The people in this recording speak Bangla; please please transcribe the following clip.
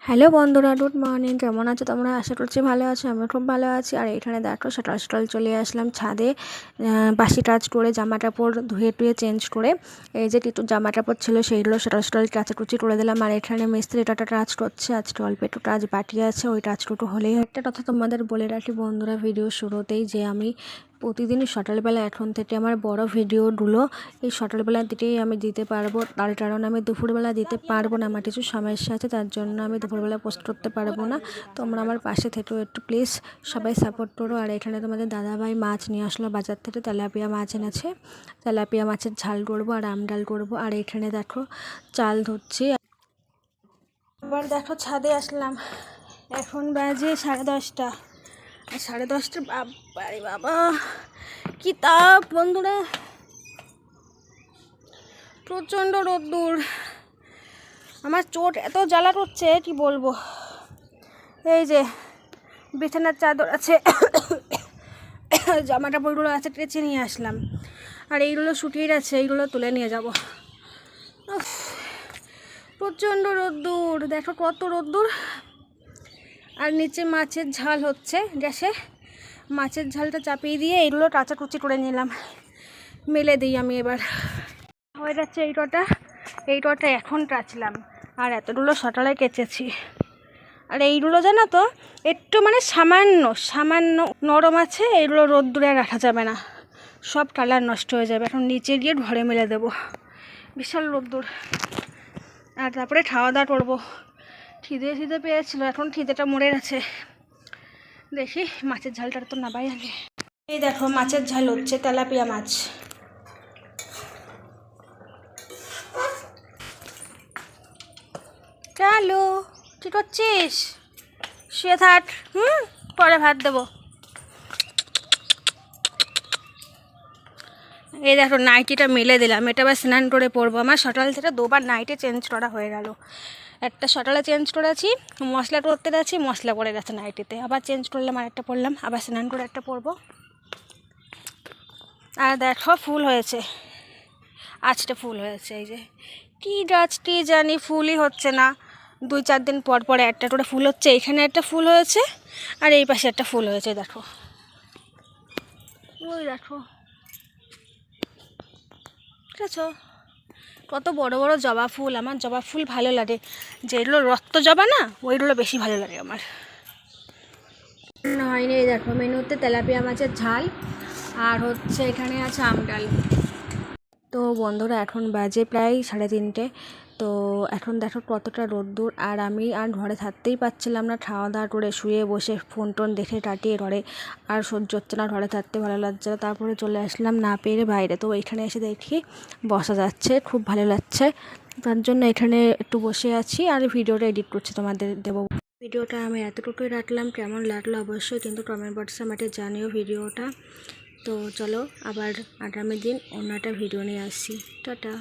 হ্যালো বন্ধুরা, গুড মর্নিং। কেমন আছো তোমরা? আশা করছি ভালো আছো। আমি খুব ভালো আছি। আর এখানে দেখো সকাল সকাল চলে আসলাম ছাদে, বাসি কাজ করে জামা কাপড় ধুয়ে টুয়ে চেঞ্জ করে। এই যে টিটুর জামা কাপড় ছিল সেইগুলো সকাল সকাল কাচাকুচি করে দিলাম। আর এখানে মিস্ত্রি টাটা কাজ করছে, আজকে অল্প একটু কাজ বাকি আছে, ওই কাজটুকু হলেই। একটা কথা তোমাদের বলে রাখি বন্ধুরা, ভিডিও শুরুতেই যে আমি প্রতিদিনই সকালবেলা এখন থেকে আমার বড় ভিডিওগুলো এই সকালবেলার দিকেই আমি দিতে পারবো। তার কারণ আমি দুপুরবেলা দিতে পারবো না, আমার কিছু সমস্যা আছে, তার জন্য আমি দুপুরবেলা পোস্ট করতে পারবো না। তোমরা আমার পাশে থেকেও একটু প্লিজ সবাই সাপোর্ট করো। আর এখানে তোমাদের দাদাভাই মাছ নিয়ে আসলো বাজার থেকে, তেলাপিয়া মাছ এনেছে। তেলাপিয়া মাছের ঝাল করবো আর আমডাল করবো। আর এখানে দেখো চাল ধরছি। আবার দেখো ছাদে আসলাম, এখন বাজে 10:30। আর 10:30 বাবারে বাবা কি তাপ বন্ধুরা, প্রচণ্ড রোদ্দুর। আমার চোট এত জ্বালা করছে কি বলবো। এই যে বিছানার চাদর আছে, জামা কাপড়গুলো আছে, কেচে নিয়ে আসলাম। আর এইগুলো শুকিয়ে আছে, এইগুলো তুলে নিয়ে যাব। প্রচণ্ড রোদ্দুর, দেখো কত রোদ্দুর। আর নিচে মাছের ঝাল হচ্ছে গ্যাসে, মাছের ঝালটা চাপিয়ে দিয়ে এইগুলো কাচাকুচি করে নিলাম, মেলে দিই আমি। এবার হয়ে যাচ্ছে এই টটা এখন কাচলাম। আর এতগুলো সকালে কেচেছি। আর এইগুলো জানো তো একটু মানে সামান্য নরম আছে, এইগুলো রোদ্দুরে রাখা যাবে না, সব কালার নষ্ট হয়ে যাবে। এখন নিচে গিয়ে ঘরে মেলে দেবো, বিশাল রোদ্দুর। আর তারপরে খাওয়া দাওয়া করবো। খিদে পেয়েছিল, এখন খিদেটা মরে গেছে। দেখি মাছের ঝালটা তো নাবাই আগে। এই দেখো মাছের ঝাল হচ্ছে, তেলাপিয়া মাছ। চালু কি করছিস? শুয়ে থাক, পরে ভাত দেবো। এই দেখো নাইটিটা মেলে দিলাম, এটা আবার স্নান করে পরবো। আমার সকাল থেকে দুবার নাইটে চেঞ্জ করা হয়ে গেল। একটা সকালে চেঞ্জ করেছি, মশলা করতে গেছি, মশলা পড়ে গেছে নাইটিতে, আবার চেঞ্জ করলাম, আর একটা পরলাম, আবার স্নান করে একটা পরবো। আর দেখো ফুল হয়েছে, আজকে ফুল হয়েছে। এই যে কী গাছটি জানি ফুলই হচ্ছে না, 2-4 দিন পর পরে একটা করে ফুল হচ্ছে। এখানে একটা ফুল হয়েছে, আর এই পাশে একটা ফুল হয়েছে। দেখো ওই দেখো, ঠিক আছে। কত বড় বড় জবা ফুল। আমার জবা ফুল ভালো লাগে, যেগুলো রক্ত জবা না, ওইগুলো বেশি ভালো লাগে আমার। হয়নি। এই দেখো মেনুতে তেলাপিয়া মাছের ঝাল, আর হচ্ছে এখানে আছে আমডাল। তো বন্ধুরা এখন বাজে প্রায় 3:30। তো এখন দেখো কতটা রোদ্দুর। আর আমি আর ঘরে থাকতেই পারছিলাম না, খাওয়া দাওয়া করে শুয়ে বসে ফোন টোন দেখে কাটিয়ে ঘরে আর সহ্য হচ্ছে না, ঘরে থাকতে ভালো লাগছে না। তারপরে চলে আসলাম না পেরে বাইরে। তো এখানে এসে দেখি বসা যাচ্ছে, খুব ভালো লাগছে, তার জন্য এখানে একটু বসে আছি আর ভিডিওটা এডিট করছি, তোমাদের দেবো। ভিডিওটা আমি এতটুকুই রাখলাম, কেমন লাগলো অবশ্যই কিন্তু কমেন্ট বক্সে আমাকে জানিও ভিডিওটা। তো চলো আবার আগামী দিন অন্য একটা ভিডিও নিয়ে আসছি। টাটা।